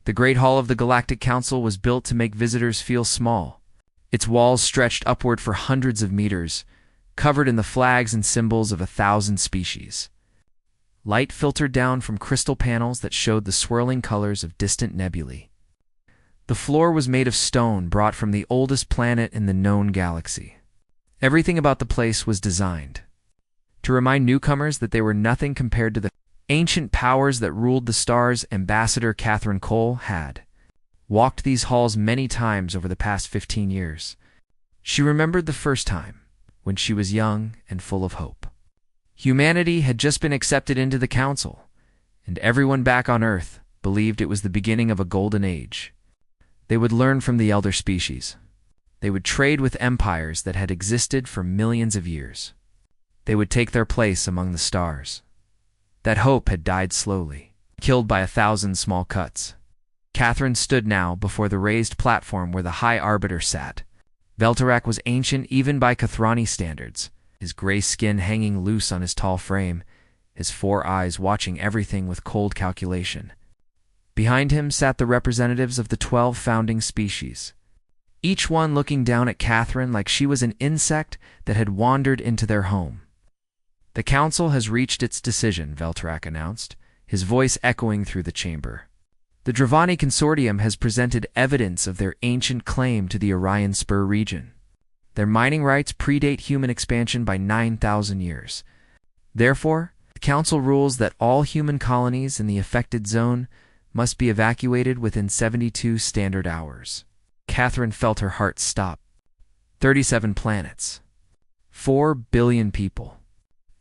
The Great Hall of the Galactic Council was built to make visitors feel small. Its walls stretched upward for hundreds of meters, covered in the flags and symbols of 1,000 species. Light filtered down from crystal panels that showed the swirling colors of distant nebulae. The floor was made of stone brought from the oldest planet in the known galaxy. Everything about the place was designed to remind newcomers that they were nothing compared to the ancient powers that ruled the stars. Ambassador Catherine Cole had walked these halls many times over the past 15 years. She remembered the first time, when she was young and full of hope. Humanity had just been accepted into the council, and everyone back on Earth believed it was the beginning of a golden age. They would learn from the elder species. They would trade with empires that had existed for millions of years. They would take their place among the stars. That hope had died slowly, killed by 1,000 small cuts. Catherine stood now before the raised platform where the High Arbiter sat. Veltarak was ancient even by Kathrani standards, his gray skin hanging loose on his tall frame, his 4 eyes watching everything with cold calculation. Behind him sat the representatives of the 12 founding species, each one looking down at Catherine like she was an insect that had wandered into their home. "The Council has reached its decision," Veltarak announced, his voice echoing through the chamber. "The Dravani Consortium has presented evidence of their ancient claim to the Orion Spur region. Their mining rights predate human expansion by 9,000 years. Therefore, the Council rules that all human colonies in the affected zone must be evacuated within 72 standard hours." Catherine felt her heart stop. 37 planets. 4 billion people.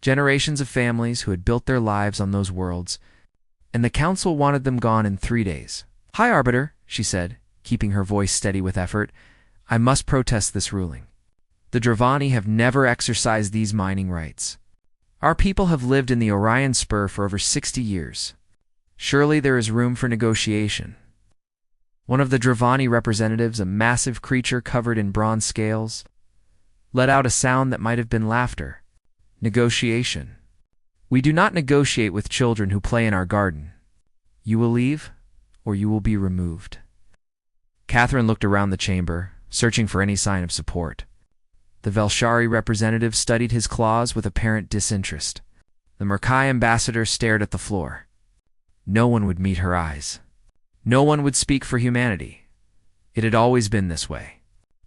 Generations of families who had built their lives on those worlds, and the Council wanted them gone in 3 days. "High Arbiter," she said, keeping her voice steady with effort, "I must protest this ruling. The Dravani have never exercised these mining rights. Our people have lived in the Orion Spur for over 60 years. Surely there is room for negotiation." One of the Dravani representatives, a massive creature covered in bronze scales, let out a sound that might have been laughter. "Negotiation. We do not negotiate with children who play in our garden. You will leave, or you will be removed." Catherine looked around the chamber, searching for any sign of support. The Velshari representative studied his claws with apparent disinterest. The Merkai ambassador stared at the floor. No one would meet her eyes. No one would speak for humanity. It had always been this way.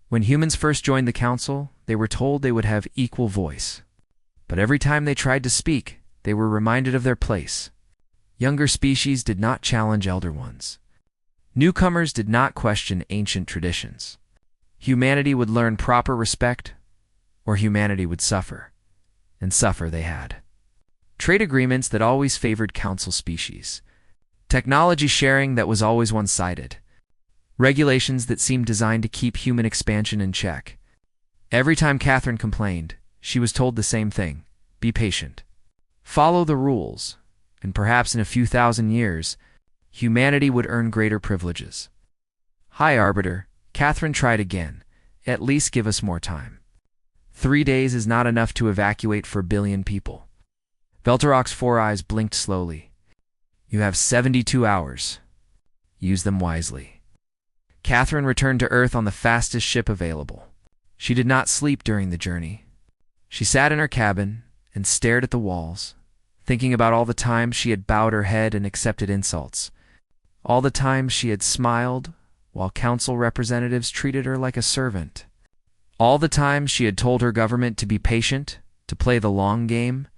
When humans first joined the Council, they were told they would have equal voice. But every time they tried to speak, they were reminded of their place. Younger species did not challenge elder ones. Newcomers did not question ancient traditions. Humanity would learn proper respect, or humanity would suffer. And suffer they had. Trade agreements that always favored Council species. Technology sharing that was always one-sided. Regulations that seemed designed to keep human expansion in check. Every time Catherine complained, she was told the same thing: be patient. Follow the rules, and perhaps in a few thousand years, humanity would earn greater privileges. "High Arbiter," Catherine tried again. "At least give us more time. 3 days is not enough to evacuate 4 billion people." Veltarak's 4 eyes blinked slowly. "You have 72 hours. Use them wisely." Catherine returned to Earth on the fastest ship available. She did not sleep during the journey. She sat in her cabin and stared at the walls, thinking about all the times she had bowed her head and accepted insults, all the times she had smiled while Council representatives treated her like a servant, all the times she had told her government to be patient, to play the long game,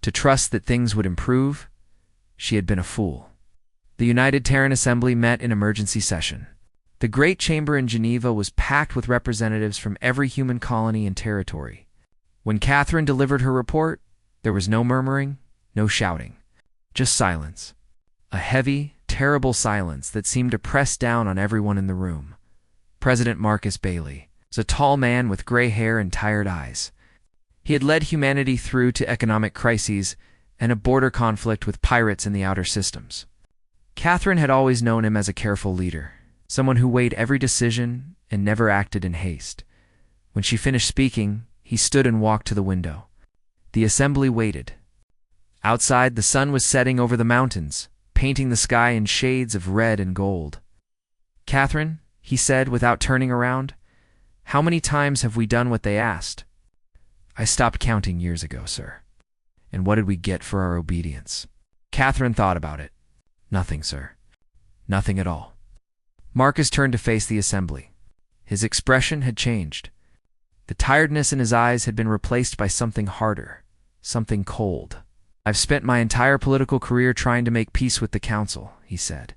to trust that things would improve. She had been a fool. The United Terran Assembly met in emergency session. The Great Chamber in Geneva was packed with representatives from every human colony and territory. When Catherine delivered her report, there was no murmuring, no shouting, just silence. A heavy, terrible silence that seemed to press down on everyone in the room. President Marcus Bailey was a tall man with gray hair and tired eyes. He had led humanity through to economic crises and a border conflict with pirates in the outer systems. Catherine had always known him as a careful leader, someone who weighed every decision and never acted in haste. When she finished speaking, he stood and walked to the window. The assembly waited. Outside, the sun was setting over the mountains, painting the sky in shades of red and gold. "Catherine," he said without turning around, "how many times have we done what they asked?" "I stopped counting years ago, sir." "And what did we get for our obedience?" Catherine thought about it. "Nothing, sir. Nothing at all." Marcus turned to face the assembly. His expression had changed. The tiredness in his eyes had been replaced by something harder, something cold. "I've spent my entire political career trying to make peace with the council," he said.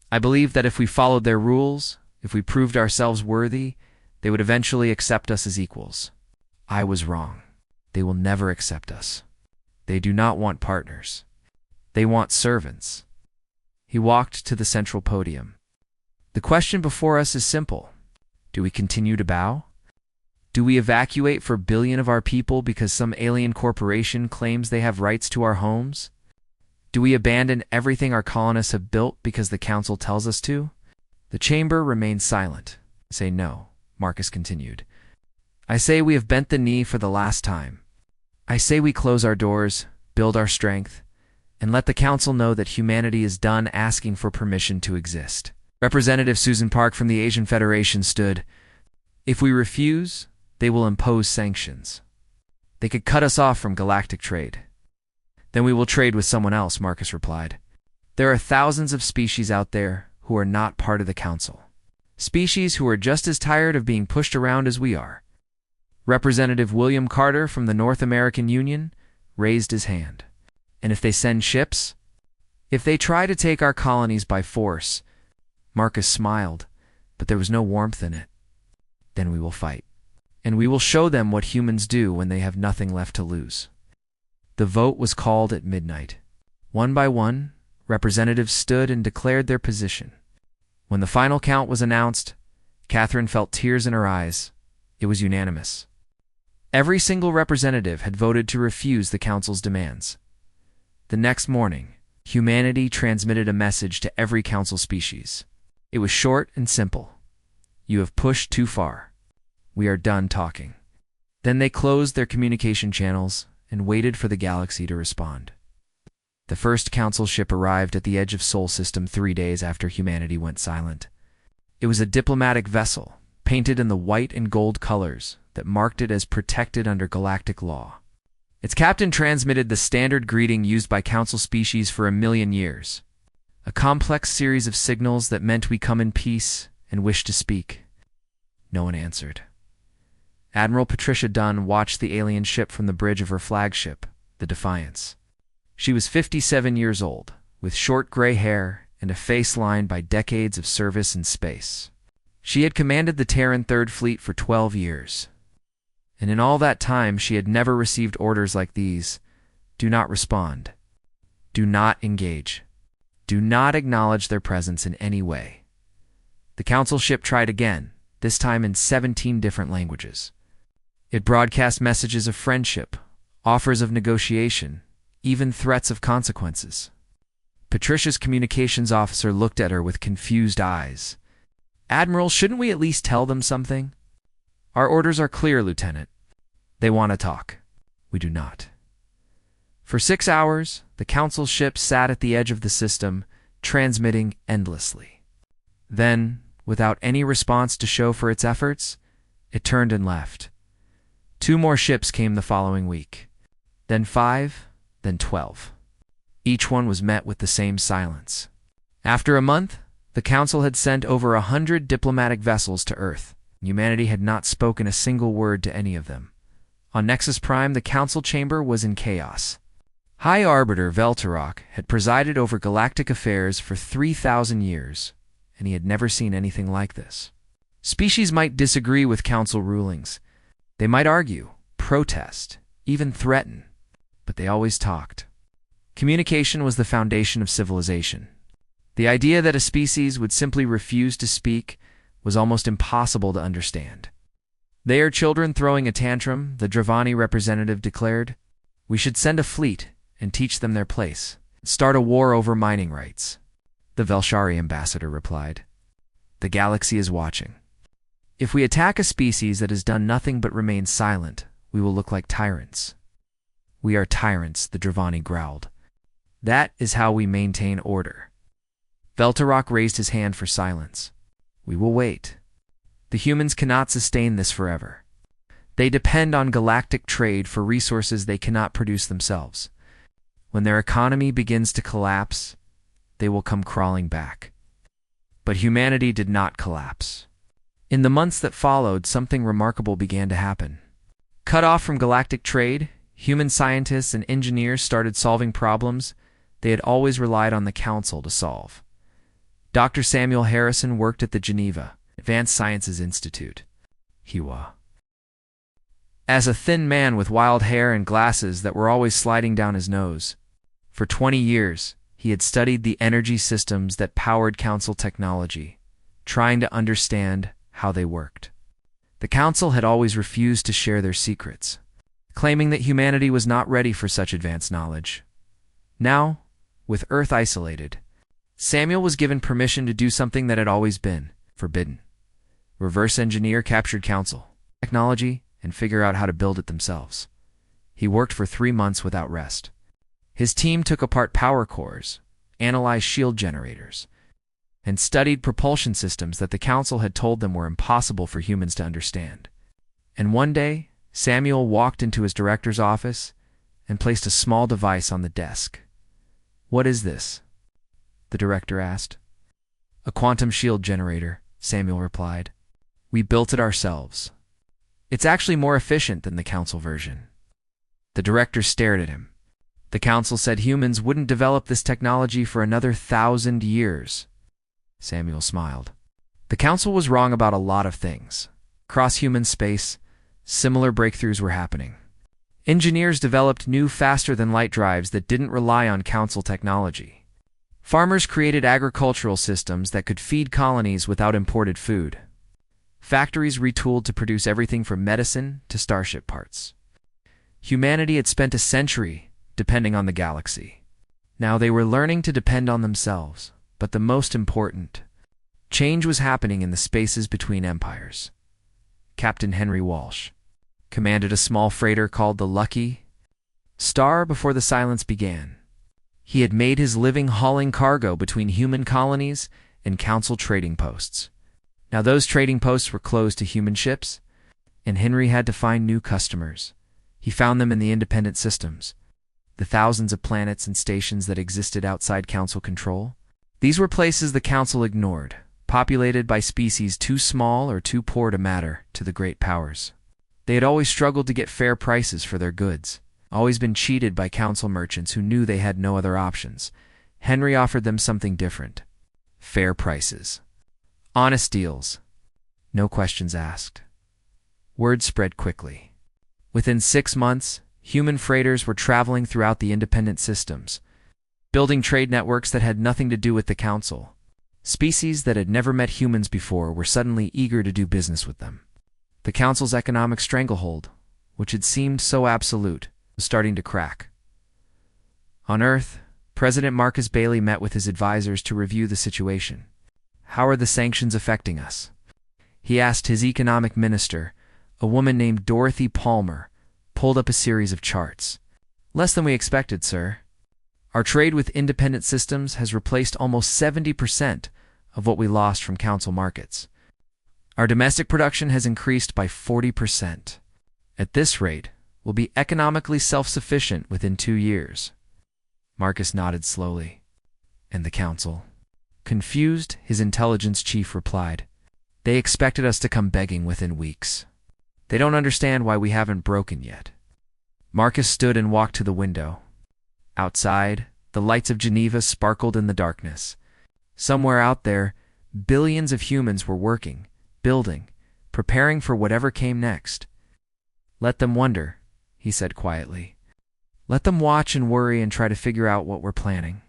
"I believed that if we followed their rules, if we proved ourselves worthy, they would eventually accept us as equals. I was wrong. They will never accept us. They do not want partners. They want servants." He walked to the central podium. "The question before us is simple. Do we continue to bow? Do we evacuate for a billion of our people because some alien corporation claims they have rights to our homes? Do we abandon everything our colonists have built because the council tells us to?" The chamber remained silent. "Say no," Marcus continued. "I say we have bent the knee for the last time. I say we close our doors, build our strength, and let the council know that humanity is done asking for permission to exist." Representative Susan Park from the Asian Federation stood. "If we refuse, they will impose sanctions. They could cut us off from galactic trade." "Then we will trade with someone else," Marcus replied. "There are thousands of species out there who are not part of the council. Species who are just as tired of being pushed around as we are." Representative William Carter from the North American Union raised his hand. "And if they send ships? If they try to take our colonies by force?" Marcus smiled, but there was no warmth in it. "Then we will fight. And we will show them what humans do when they have nothing left to lose." The vote was called at midnight. One by one, representatives stood and declared their position. When the final count was announced, Catherine felt tears in her eyes. It was unanimous. Every single representative had voted to refuse the council's demands. The next morning, humanity transmitted a message to every council species. It was short and simple. "You have pushed too far. We are done talking." Then they closed their communication channels and waited for the galaxy to respond. The first council ship arrived at the edge of Sol System 3 days after humanity went silent. It was a diplomatic vessel, painted in the white and gold colors that marked it as protected under galactic law. Its captain transmitted the standard greeting used by council species for 1,000,000 years. A complex series of signals that meant we come in peace and wish to speak. No one answered. Admiral Patricia Dunn watched the alien ship from the bridge of her flagship, the Defiance. She was 57 years old, with short gray hair and a face lined by decades of service in space. She had commanded the Terran Third Fleet for 12 years. And in all that time, she had never received orders like these: "Do not respond. Do not engage. Do not acknowledge their presence in any way." The council ship tried again, this time in 17 different languages. It broadcast messages of friendship, offers of negotiation, even threats of consequences. Patricia's communications officer looked at her with confused eyes. "Admiral, shouldn't we at least tell them something?" "Our orders are clear, Lieutenant. They want to talk. We do not." For 6 hours, the council ship sat at the edge of the system, transmitting endlessly. Then, without any response to show for its efforts, it turned and left. 2 more ships came the following week. Then 5, then 12. Each one was met with the same silence. After a month, the council had sent over 100 diplomatic vessels to Earth. Humanity had not spoken a single word to any of them. On Nexus Prime, the council chamber was in chaos. High Arbiter Veltarok had presided over galactic affairs for 3,000 years, and he had never seen anything like this. Species might disagree with council rulings. They might argue, protest, even threaten, but they always talked. Communication was the foundation of civilization. The idea that a species would simply refuse to speak was almost impossible to understand. "They are children throwing a tantrum," the Dravani representative declared. "We should send a fleet and teach them their place. Start a war over mining rights." The Velshari ambassador replied. "The galaxy is watching. If we attack a species that has done nothing but remain silent, we will look like tyrants." "We are tyrants," the Dravani growled. That is how we maintain order. Veltarok raised his hand for silence. We will wait. The humans cannot sustain this forever. They depend on galactic trade for resources they cannot produce themselves. When their economy begins to collapse, they will come crawling back. But humanity did not collapse. In the months that followed, something remarkable began to happen. Cut off from galactic trade, human scientists and engineers started solving problems they had always relied on the Council to solve. Dr. Samuel Harrison worked at the Geneva Advanced Sciences Institute, HFY. As a thin man with wild hair and glasses that were always sliding down his nose. For 20 years, he had studied the energy systems that powered Council technology, trying to understand how they worked. The Council had always refused to share their secrets, claiming that humanity was not ready for such advanced knowledge. Now, with Earth isolated, Samuel was given permission to do something that had always been forbidden. Reverse engineer captured Council technology and figure out how to build it themselves. He worked for 3 months without rest. His team took apart power cores, analyzed shield generators, and studied propulsion systems that the Council had told them were impossible for humans to understand. And one day, Samuel walked into his director's office and placed a small device on the desk. "What is this?" the director asked. "A quantum shield generator," Samuel replied. "We built it ourselves. It's actually more efficient than the Council version." The director stared at him. The Council said humans wouldn't develop this technology for another 1,000 years. Samuel smiled. The Council was wrong about a lot of things. Across human space, similar breakthroughs were happening. Engineers developed new faster-than-light drives that didn't rely on Council technology. Farmers created agricultural systems that could feed colonies without imported food. Factories retooled to produce everything from medicine to starship parts. Humanity had spent a century depending on the galaxy. Now they were learning to depend on themselves, but the most important, change was happening in the spaces between empires. Captain Henry Walsh commanded a small freighter called the Lucky Star before the silence began. He had made his living hauling cargo between human colonies and Council trading posts. Now those trading posts were closed to human ships, and Henry had to find new customers. He found them in the independent systems, the thousands of planets and stations that existed outside Council control. These were places the Council ignored, populated by species too small or too poor to matter to the great powers. They had always struggled to get fair prices for their goods, always been cheated by Council merchants who knew they had no other options. Henry offered them something different: fair prices. Honest deals. No questions asked. Word spread quickly. Within 6 months, human freighters were traveling throughout the independent systems, building trade networks that had nothing to do with the Council. Species that had never met humans before were suddenly eager to do business with them. The Council's economic stranglehold, which had seemed so absolute, was starting to crack. On Earth, President Marcus Bailey met with his advisors to review the situation. "How are the sanctions affecting us?" he asked his economic minister. A woman named Dorothy Palmer pulled up a series of charts. "Less than we expected, sir. Our trade with independent systems has replaced almost 70% of what we lost from Council markets. Our domestic production has increased by 40%. At this rate, we'll be economically self-sufficient within 2 years." Marcus nodded slowly. "And the Council?" Confused, his intelligence chief replied, "They expected us to come begging within weeks. They don't understand why we haven't broken yet." Marcus stood and walked to the window. Outside, the lights of Geneva sparkled in the darkness. Somewhere out there, billions of humans were working, building, preparing for whatever came next. "Let them wonder," he said quietly. "Let them watch and worry and try to figure out what we're planning.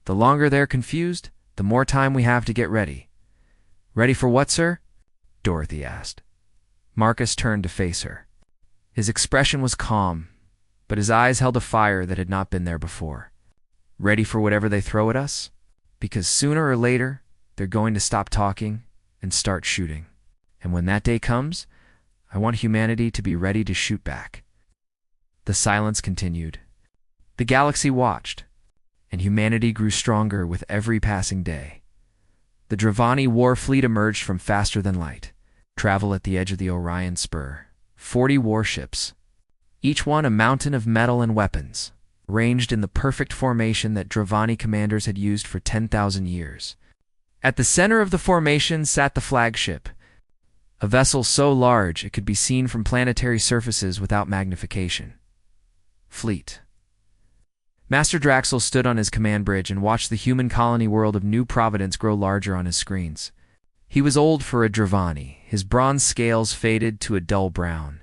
The longer they're confused, the more time we have to get ready." "Ready for what, sir?" Dorothy asked. Marcus turned to face her. His expression was calm, but his eyes held a fire that had not been there before. "Ready for whatever they throw at us? Because sooner or later, they're going to stop talking and start shooting. And when that day comes, I want humanity to be ready to shoot back." The silence continued. The galaxy watched. and humanity grew stronger with every passing day. The Dravani war fleet emerged from faster than light, travel at the edge of the Orion Spur. 40 warships, each one a mountain of metal and weapons, ranged in the perfect formation that Dravani commanders had used for 10,000 years. At the center of the formation sat the flagship, a vessel so large it could be seen from planetary surfaces without magnification. Fleet. Master Draxel stood on his command bridge and watched the human colony world of New Providence grow larger on his screens. He was old for a Dravani, his bronze scales faded to a dull brown,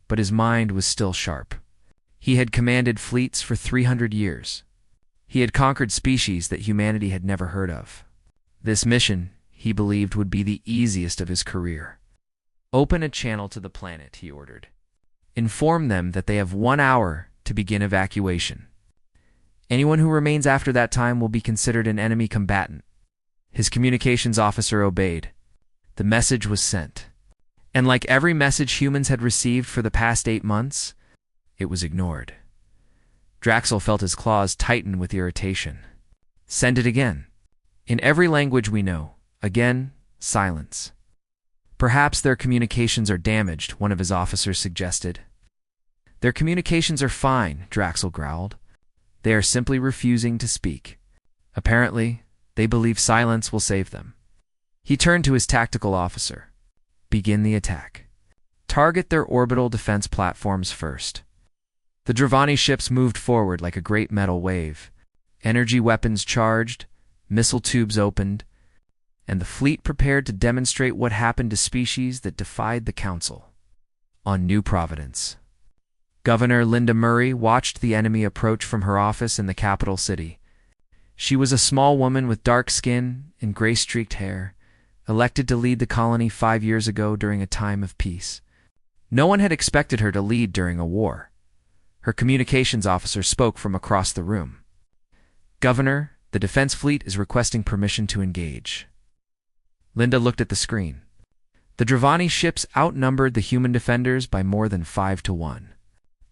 but his mind was still sharp. He had commanded fleets for 300 years. He had conquered species that humanity had never heard of. This mission, he believed, would be the easiest of his career. "Open a channel to the planet," he ordered. "Inform them that they have 1 hour to begin evacuation. Anyone who remains after that time will be considered an enemy combatant." His communications officer obeyed. The message was sent. And like every message humans had received for the past 8 months, it was ignored. Draxel felt his claws tighten with irritation. "Send it again. In every language we know." Again, silence. "Perhaps their communications are damaged," one of his officers suggested. "Their communications are fine," Draxel growled. "They are simply refusing to speak. Apparently, they believe silence will save them." He turned to his tactical officer. "Begin the attack. Target their orbital defense platforms first." The Dravani ships moved forward like a great metal wave. Energy weapons charged, missile tubes opened, and the fleet prepared to demonstrate what happened to species that defied the Council. On New Providence, Governor Linda Murray watched the enemy approach from her office in the capital city. She was a small woman with dark skin and gray-streaked hair, elected to lead the colony 5 years ago during a time of peace. No one had expected her to lead during a war. Her communications officer spoke from across the room. "Governor, the defense fleet is requesting permission to engage." Linda looked at the screen. The Dravani ships outnumbered the human defenders by more than 5 to 1.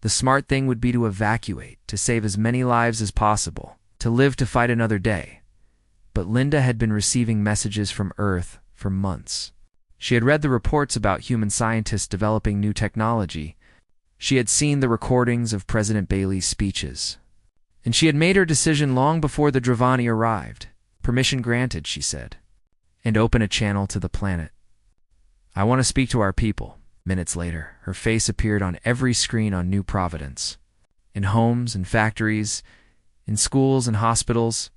The smart thing would be to evacuate, to save as many lives as possible, to live to fight another day. But Linda had been receiving messages from Earth for months. She had read the reports about human scientists developing new technology. She had seen the recordings of President Bailey's speeches. And she had made her decision long before the Dravani arrived. "Permission granted," she said. "And open a channel to the planet. I want to speak to our people." Minutes later, her face appeared on every screen on New Providence. In homes and factories, in schools and hospitals,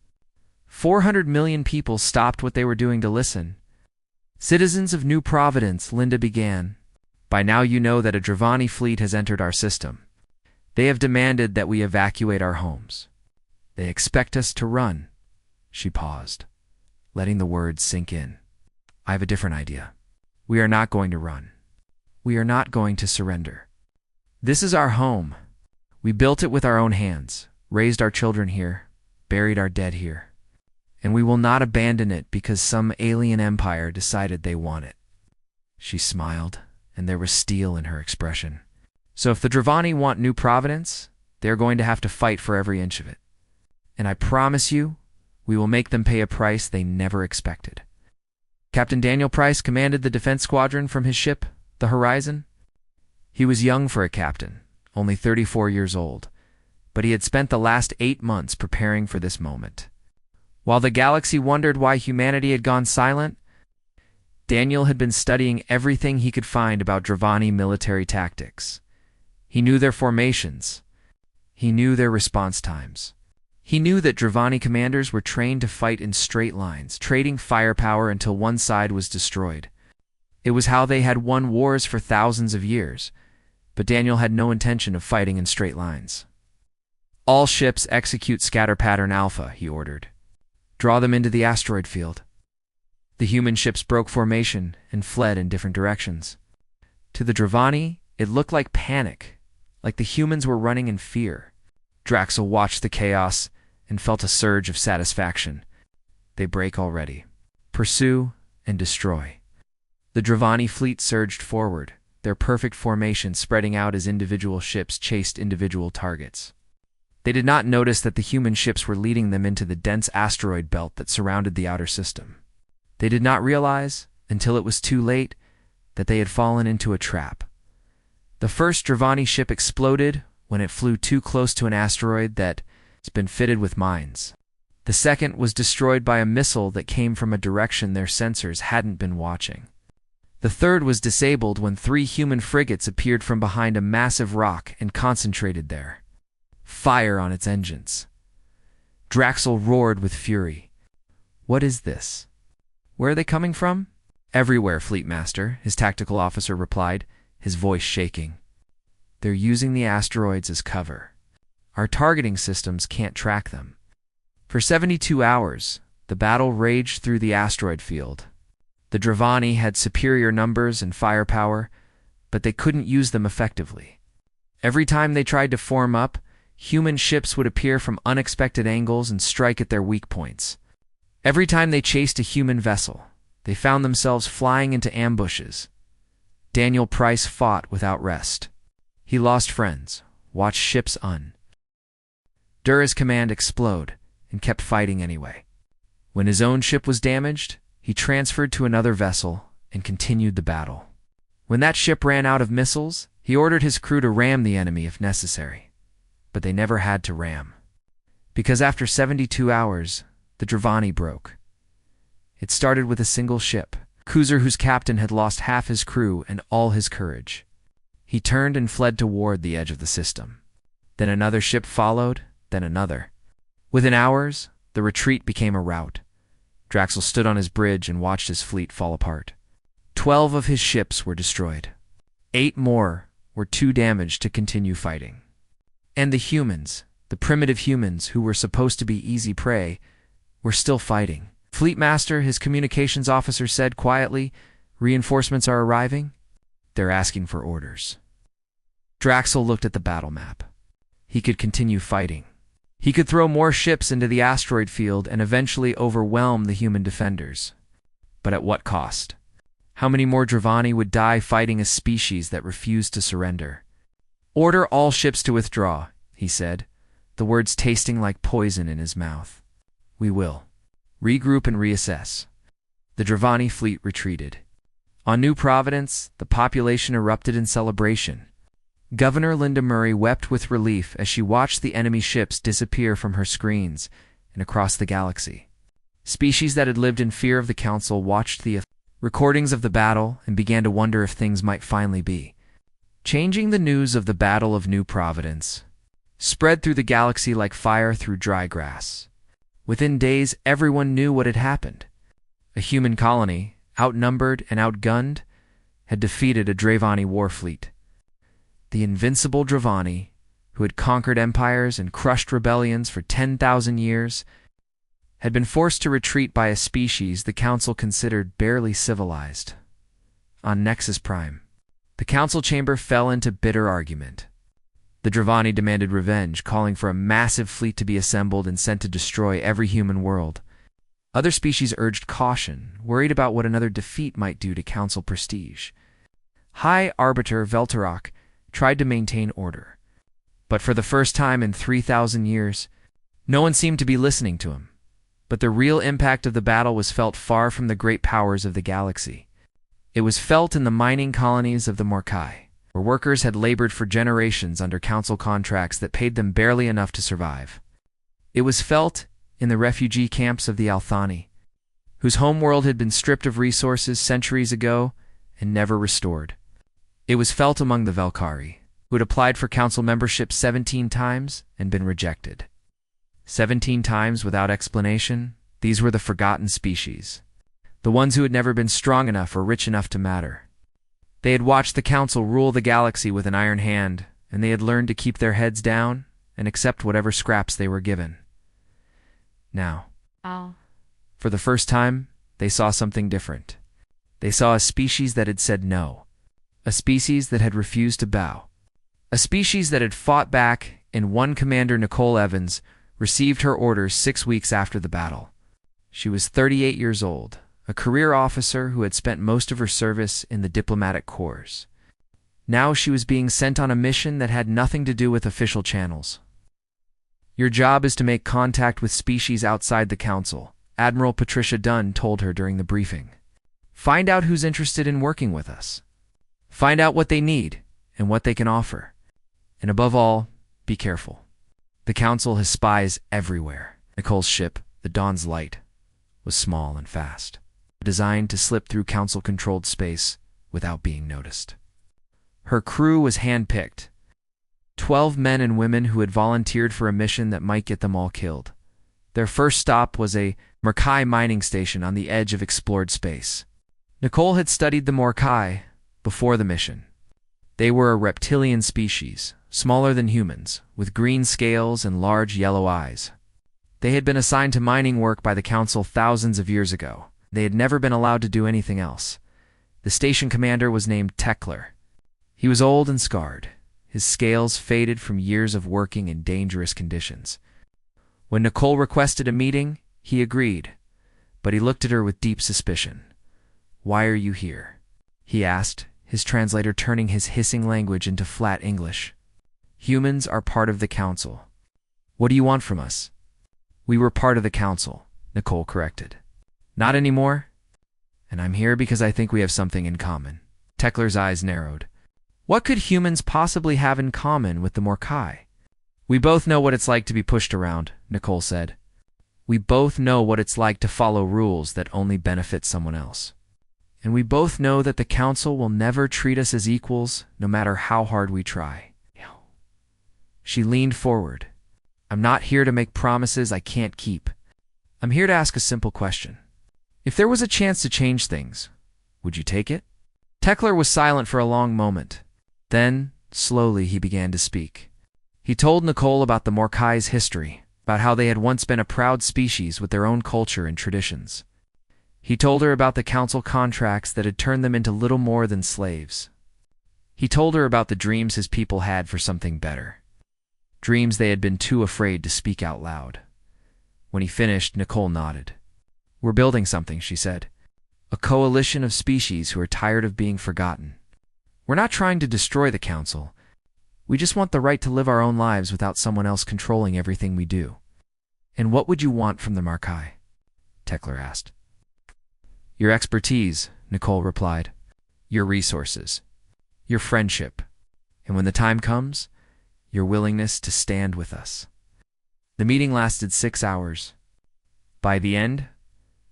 400 million people stopped what they were doing to listen. "Citizens of New Providence," Linda began, "by now you know that a Dravani fleet has entered our system. They have demanded that we evacuate our homes. They expect us to run." She paused, letting the words sink in. "I have a different idea. We are not going to run. We are not going to surrender. This is our home. We built it with our own hands, raised our children here, buried our dead here. And we will not abandon it because some alien empire decided they want it." She smiled, and there was steel in her expression. "So if the Dravani want New Providence, they are going to have to fight for every inch of it. And I promise you, we will make them pay a price they never expected." Captain Daniel Price commanded the defense squadron from his ship, the Horizon. He was young for a captain, only 34 years old, but he had spent the last 8 months preparing for this moment. While the galaxy wondered why humanity had gone silent, Daniel had been studying everything he could find about Dravani military tactics. He knew their formations. He knew their response times. He knew that Dravani commanders were trained to fight in straight lines, trading firepower until one side was destroyed. It was how they had won wars for thousands of years, but Daniel had no intention of fighting in straight lines. "All ships execute scatter pattern Alpha," he ordered. "Draw them into the asteroid field." The human ships broke formation and fled in different directions. To the Dravani, it looked like panic, like the humans were running in fear. Draxel watched the chaos and felt a surge of satisfaction. They break already. Pursue and destroy. The Dravani fleet surged forward, their perfect formation spreading out as individual ships chased individual targets. They did not notice that the human ships were leading them into the dense asteroid belt that surrounded the outer system. They did not realize, until it was too late, that they had fallen into a trap. The first Dravani ship exploded when it flew too close to an asteroid that had been fitted with mines. The second was destroyed by a missile that came from a direction their sensors hadn't been watching. The third was disabled when 3 human frigates appeared from behind a massive rock and concentrated there. Fire on its engines. Draxel roared with fury. "What is this? Where are they coming from?" "Everywhere, Fleet Master," his tactical officer replied, his voice shaking. "They're using the asteroids as cover. Our targeting systems can't track them." For 72 hours, the battle raged through the asteroid field. The Dravani had superior numbers and firepower, but they couldn't use them effectively. Every time they tried to form up, human ships would appear from unexpected angles and strike at their weak points. Every time they chased a human vessel, they found themselves flying into ambushes. Daniel Price fought without rest. He lost friends, watched ships Dura's command explode, and kept fighting anyway. When his own ship was damaged, he transferred to another vessel and continued the battle. When that ship ran out of missiles, he ordered his crew to ram the enemy if necessary. But they never had to ram. Because after 72 hours, the Dravani broke. It started with a single ship, a cruiser whose captain had lost half his crew and all his courage. He turned and fled toward the edge of the system. Then another ship followed, then another. Within hours, the retreat became a rout. Draxel stood on his bridge and watched his fleet fall apart. 12 of his ships were destroyed. 8 more were too damaged to continue fighting. And the humans, the primitive humans who were supposed to be easy prey, were still fighting. "Fleet Master," his communications officer said quietly, "reinforcements are arriving." "They're asking for orders." Draxel looked at the battle map. He could continue fighting. He could throw more ships into the asteroid field and eventually overwhelm the human defenders. But at what cost? How many more Dravani would die fighting a species that refused to surrender? "Order all ships to withdraw," he said, the words tasting like poison in his mouth. "We will. Regroup and reassess." The Dravani fleet retreated. On New Providence, the population erupted in celebration. Governor Linda Murray wept with relief as she watched the enemy ships disappear from her screens and across the galaxy. Species that had lived in fear of the Council watched the recordings of the battle and began to wonder if things might finally be changing. The news of the Battle of New Providence spread through the galaxy like fire through dry grass. Within days, everyone knew what had happened. A human colony, outnumbered and outgunned, had defeated a Dravani war fleet. The invincible Dravani, who had conquered empires and crushed rebellions for 10,000 years, had been forced to retreat by a species the Council considered barely civilized. On Nexus Prime, the Council chamber fell into bitter argument. The Dravani demanded revenge, calling for a massive fleet to be assembled and sent to destroy every human world. Other species urged caution, worried about what another defeat might do to Council prestige. High Arbiter Veltarok tried to maintain order. But for the first time in 3,000 years, no one seemed to be listening to him. But the real impact of the battle was felt far from the great powers of the galaxy. It was felt in the mining colonies of the Morkai, where workers had labored for generations under Council contracts that paid them barely enough to survive. It was felt in the refugee camps of the Althani, whose homeworld had been stripped of resources centuries ago and never restored. It was felt among the Velkari, who had applied for Council membership 17 times and been rejected. 17 times without explanation, these were the forgotten species, the ones who had never been strong enough or rich enough to matter. They had watched the Council rule the galaxy with an iron hand, and they had learned to keep their heads down and accept whatever scraps they were given. Now, for the first time, they saw something different. They saw a species that had said no. A species that had refused to bow. A species that had fought back, and one Commander Nicole Evans received her orders 6 weeks after the battle. She was 38 years old, a career officer who had spent most of her service in the diplomatic corps. Now she was being sent on a mission that had nothing to do with official channels. Your job is to make contact with species outside the Council, Admiral Patricia Dunn told her during the briefing. Find out who's interested in working with us. Find out what they need and what they can offer. And above all, be careful. The Council has spies everywhere. Nicole's ship, the Dawn's Light, was small and fast, designed to slip through Council-controlled space without being noticed. Her crew was hand-picked, 12 men and women who had volunteered for a mission that might get them all killed. Their first stop was a Morkai mining station on the edge of explored space. Nicole had studied the Morkai before the mission. They were a reptilian species, smaller than humans, with green scales and large yellow eyes. They had been assigned to mining work by the Council thousands of years ago. They had never been allowed to do anything else. The station commander was named Tekler. He was old and scarred. His scales faded from years of working in dangerous conditions. When Nicole requested a meeting, he agreed, but he looked at her with deep suspicion. "Why are you here?" he asked, his translator turning his hissing language into flat English. "Humans are part of the Council. What do you want from us?" "We were part of the Council," Nicole corrected. "Not anymore? And I'm here because I think we have something in common." Tekler's eyes narrowed. What could humans possibly have in common with the Morkai? "We both know what it's like to be pushed around," Nicole said. "We both know what it's like to follow rules that only benefit someone else. And we both know that the Council will never treat us as equals, no matter how hard we try." She leaned forward. "I'm not here to make promises I can't keep. I'm here to ask a simple question. If there was a chance to change things, would you take it?" Tekler was silent for a long moment. Then, slowly, he began to speak. He told Nicole about the Morkai's history, about how they had once been a proud species with their own culture and traditions. He told her about the Council contracts that had turned them into little more than slaves. He told her about the dreams his people had for something better. Dreams they had been too afraid to speak out loud. When he finished, Nicole nodded. "We're building something," she said. "A coalition of species who are tired of being forgotten. We're not trying to destroy the Council. We just want the right to live our own lives without someone else controlling everything we do." "And what would you want from the Morkai?" Tekler asked. "Your expertise," Nicole replied. "Your resources. Your friendship. And when the time comes, your willingness to stand with us." The meeting lasted 6 hours. By the end,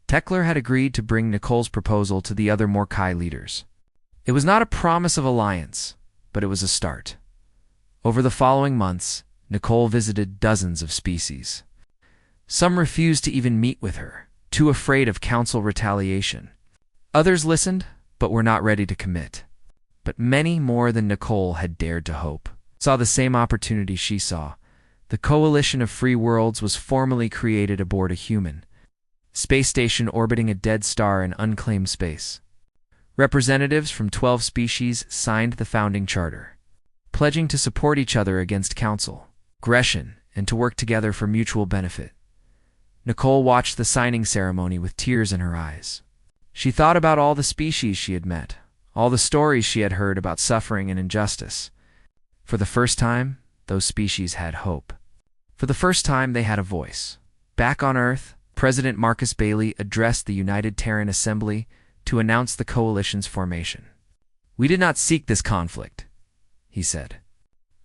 Tekler had agreed to bring Nicole's proposal to the other Morkai leaders. It was not a promise of alliance, but it was a start. Over the following months, Nicole visited dozens of species. Some refused to even meet with her, too afraid of Council retaliation. Others listened, but were not ready to commit. But many more than Nicole had dared to hope saw the same opportunity she saw. The Coalition of Free Worlds was formally created aboard a human space station orbiting a dead star in unclaimed space. Representatives from 12 species signed the founding charter, pledging to support each other against Council aggression and to work together for mutual benefit. Nicole watched the signing ceremony with tears in her eyes. She thought about all the species she had met, all the stories she had heard about suffering and injustice. For the first time, those species had hope. For the first time, they had a voice. Back on Earth, President Marcus Bailey addressed the United Terran Assembly to announce the Coalition's formation. "We did not seek this conflict," he said.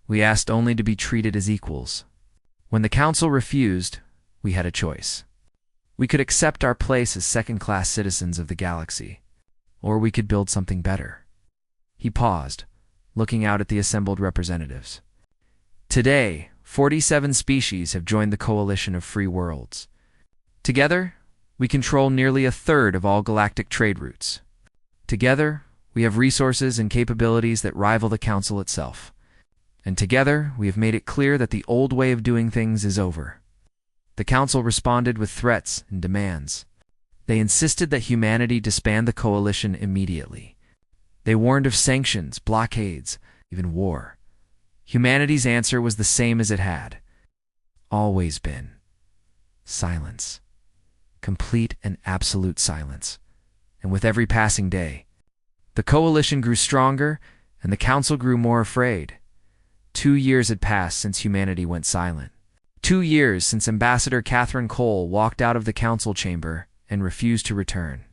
"We asked only to be treated as equals. When the Council refused, we had a choice. We could accept our place as second-class citizens of the galaxy, or we could build something better." He paused, looking out at the assembled representatives. "Today, 47 species have joined the Coalition of Free Worlds. Together, we control nearly a third of all galactic trade routes. Together, we have resources and capabilities that rival the Council itself. And together, we have made it clear that the old way of doing things is over." The Council responded with threats and demands. They insisted that humanity disband the Coalition immediately. They warned of sanctions, blockades, even war. Humanity's answer was the same as it had always been: silence. Complete and absolute silence. And with every passing day, the Coalition grew stronger and the Council grew more afraid. 2 years had passed since humanity went silent. 2 years since Ambassador Catherine Cole walked out of the council chamber and refused to return.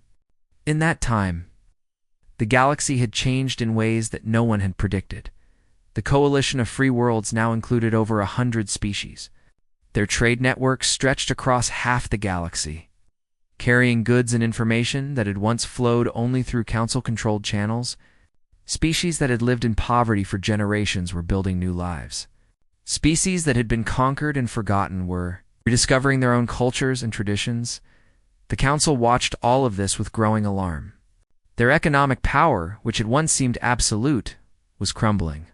In that time, the galaxy had changed in ways that no one had predicted. The coalition of free worlds now included over 100 species. Their trade networks stretched across half the galaxy, carrying goods and information that had once flowed only through council-controlled channels. Species that had lived in poverty for generations were building new lives. Species that had been conquered and forgotten were rediscovering their own cultures and traditions. The council watched all of this with growing alarm. Their economic power, which had once seemed absolute, was crumbling.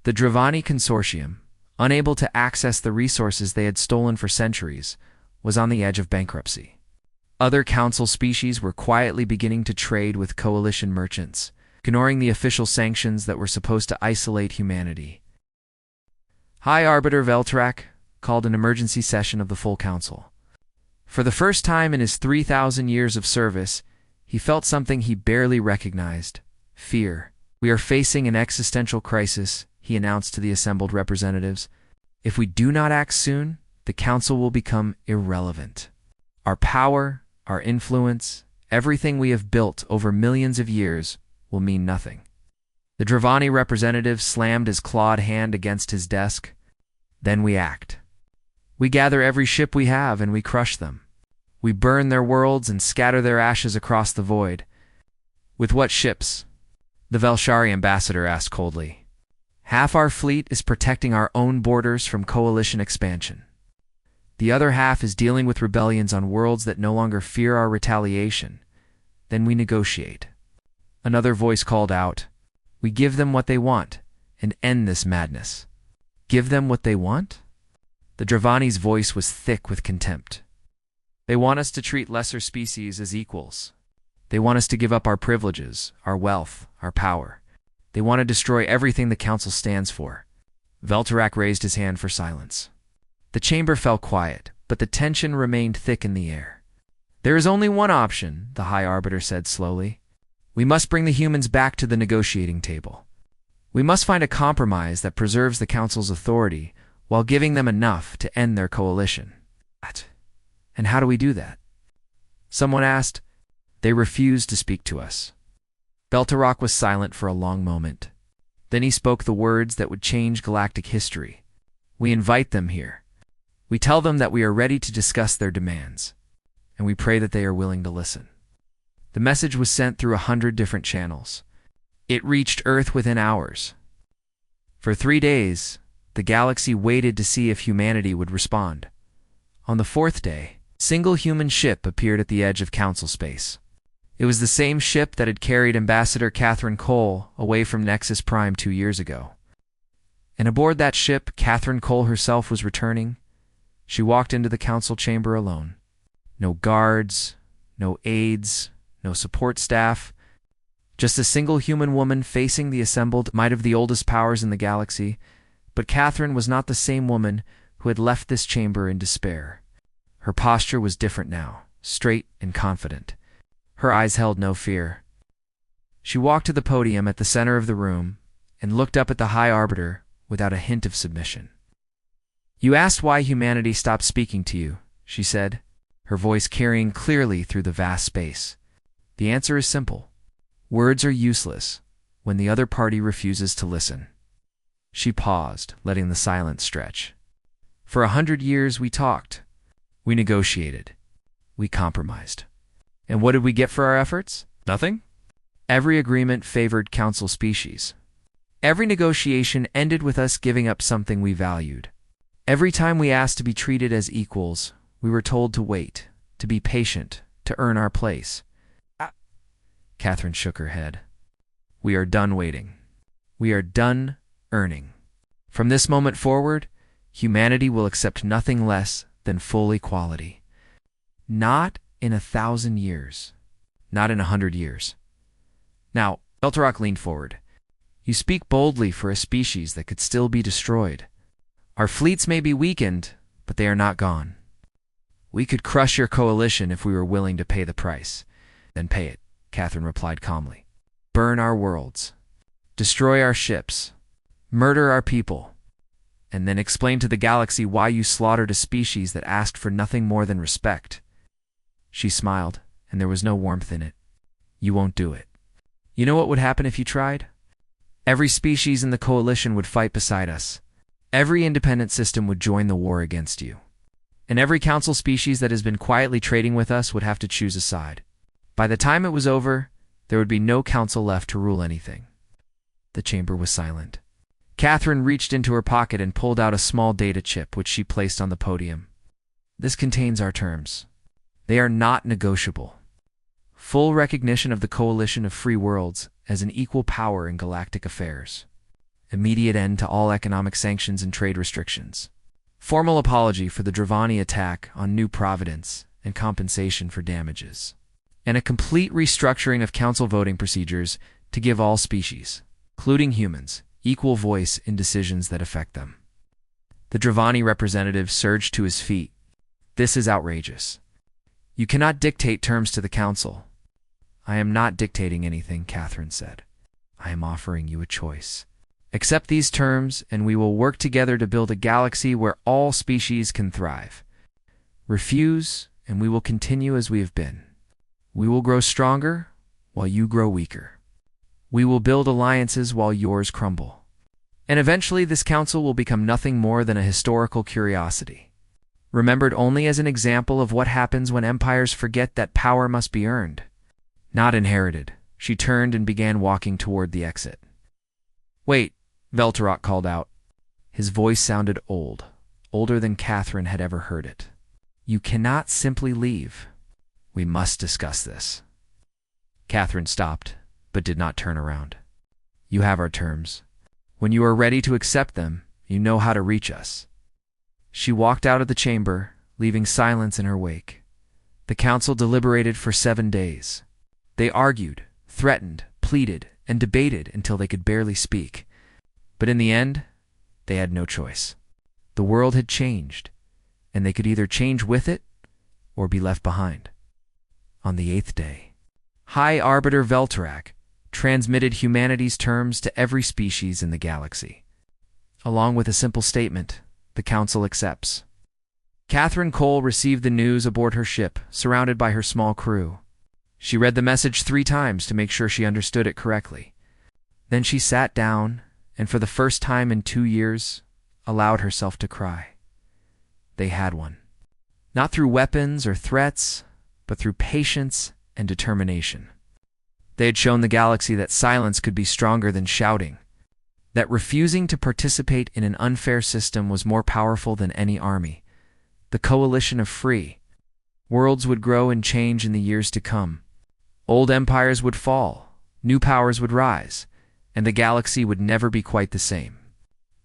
The Dravani Consortium, unable to access the resources they had stolen for centuries, was on the edge of bankruptcy. Other council species were quietly beginning to trade with coalition merchants, ignoring the official sanctions that were supposed to isolate humanity. High Arbiter Veltrak called an emergency session of the full council. For the first time in his 3,000 years of service, he felt something he barely recognized: fear. "We are facing an existential crisis," he announced to the assembled representatives. "If we do not act soon, the council will become irrelevant. Our power, our influence, everything we have built over millions of years will mean nothing." The Dravani representative slammed his clawed hand against his desk. "Then we act. We gather every ship we have and we crush them. We burn their worlds and scatter their ashes across the void." "With what ships?" the Velshari ambassador asked coldly. "Half our fleet is protecting our own borders from coalition expansion. The other half is dealing with rebellions on worlds that no longer fear our retaliation. Then we negotiate." Another voice called out, "We give them what they want and end this madness." "Give them what they want?" The Dravani's voice was thick with contempt. "They want us to treat lesser species as equals. They want us to give up our privileges, our wealth, our power. They want to destroy everything the council stands for." Veltarak raised his hand for silence. The chamber fell quiet, but the tension remained thick in the air. "There is only one option," the High Arbiter said slowly. "We must bring the humans back to the negotiating table. We must find a compromise that preserves the council's authority while giving them enough to end their coalition." "And how do we do that?" someone asked. "They refuse to speak to us." Beltarok was silent for a long moment. Then he spoke the words that would change galactic history. "We invite them here. We tell them that we are ready to discuss their demands, and we pray that they are willing to listen." The message was sent through 100 different channels. It reached Earth within hours. For 3 days, the galaxy waited to see if humanity would respond. On the 4th day, a single human ship appeared at the edge of council space. It was the same ship that had carried Ambassador Catherine Cole away from Nexus Prime 2 years ago. And aboard that ship, Catherine Cole herself was returning. She walked into the council chamber alone. No guards, no aides, no support staff. Just a single human woman facing the assembled might of the oldest powers in the galaxy. But Catherine was not the same woman who had left this chamber in despair. Her posture was different now, straight and confident. Her eyes held no fear. She walked to the podium at the center of the room and looked up at the High Arbiter without a hint of submission. "You asked why humanity stopped speaking to you," she said, her voice carrying clearly through the vast space. "The answer is simple. Words are useless when the other party refuses to listen." She paused, letting the silence stretch. "For 100 years we talked. We negotiated. We compromised. And what did we get for our efforts? Nothing? Every agreement favored council species. Every negotiation ended with us giving up something we valued. Every time we asked to be treated as equals, we were told to wait, to be patient, to earn our place." Catherine shook her head. "We are done waiting. We are done earning. From this moment forward, humanity will accept nothing less than full equality. Not in 1,000 years. Not in 100 years. Now," Beltarok leaned forward, "you speak boldly for a species that could still be destroyed. Our fleets may be weakened, but they are not gone. We could crush your coalition if we were willing to pay the price." "Then pay it," Catherine replied calmly. "Burn our worlds. Destroy our ships. Murder our people. and then explain to the galaxy why you slaughtered a species that asked for nothing more than respect." She smiled, and there was no warmth in it. "You won't do it. You know what would happen if you tried? Every species in the coalition would fight beside us. Every independent system would join the war against you. And every council species that has been quietly trading with us would have to choose a side. By the time it was over, there would be no council left to rule anything." The chamber was silent. Catherine reached into her pocket and pulled out a small data chip, which she placed on the podium. "This contains our terms. They are not negotiable. Full recognition of the coalition of free worlds as an equal power in galactic affairs. Immediate end to all economic sanctions and trade restrictions. Formal apology for the Dravani attack on New Providence and compensation for damages. And a complete restructuring of council voting procedures to give all species, including humans, equal voice in decisions that affect them." The Dravani representative surged to his feet. "This is outrageous. You cannot dictate terms to the council." "I am not dictating anything," Catherine said. "I am offering you a choice. Accept these terms, and we will work together to build a galaxy where all species can thrive. Refuse, and we will continue as we have been. We will grow stronger while you grow weaker. We will build alliances while yours crumble. And eventually this council will become nothing more than a historical curiosity, remembered only as an example of what happens when empires forget that power must be earned, not inherited." She turned and began walking toward the exit. "Wait," Veltarok called out. His voice sounded old, older than Catherine had ever heard it. "You cannot simply leave. We must discuss this." Catherine stopped, but did not turn around. "You have our terms. When you are ready to accept them, you know how to reach us." She walked out of the chamber, leaving silence in her wake. The council deliberated for 7 days. They argued, threatened, pleaded, and debated until they could barely speak. But in the end, they had no choice. The world had changed, and they could either change with it or be left behind. On the 8th day, High Arbiter Veltarak transmitted humanity's terms to every species in the galaxy. Along with a simple statement, "The Council accepts." Catherine Cole received the news aboard her ship, surrounded by her small crew. She read the message 3 times to make sure she understood it correctly. Then she sat down, and for the first time in 2 years, allowed herself to cry. They had won. Not through weapons or threats, but through patience and determination. They had shown the galaxy that silence could be stronger than shouting, that refusing to participate in an unfair system was more powerful than any army. The coalition of free worlds would grow and change in the years to come. Old empires would fall, new powers would rise, and the galaxy would never be quite the same.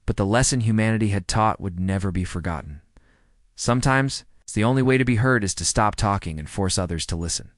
But the lesson humanity had taught would never be forgotten. Sometimes, the only way to be heard is to stop talking and force others to listen.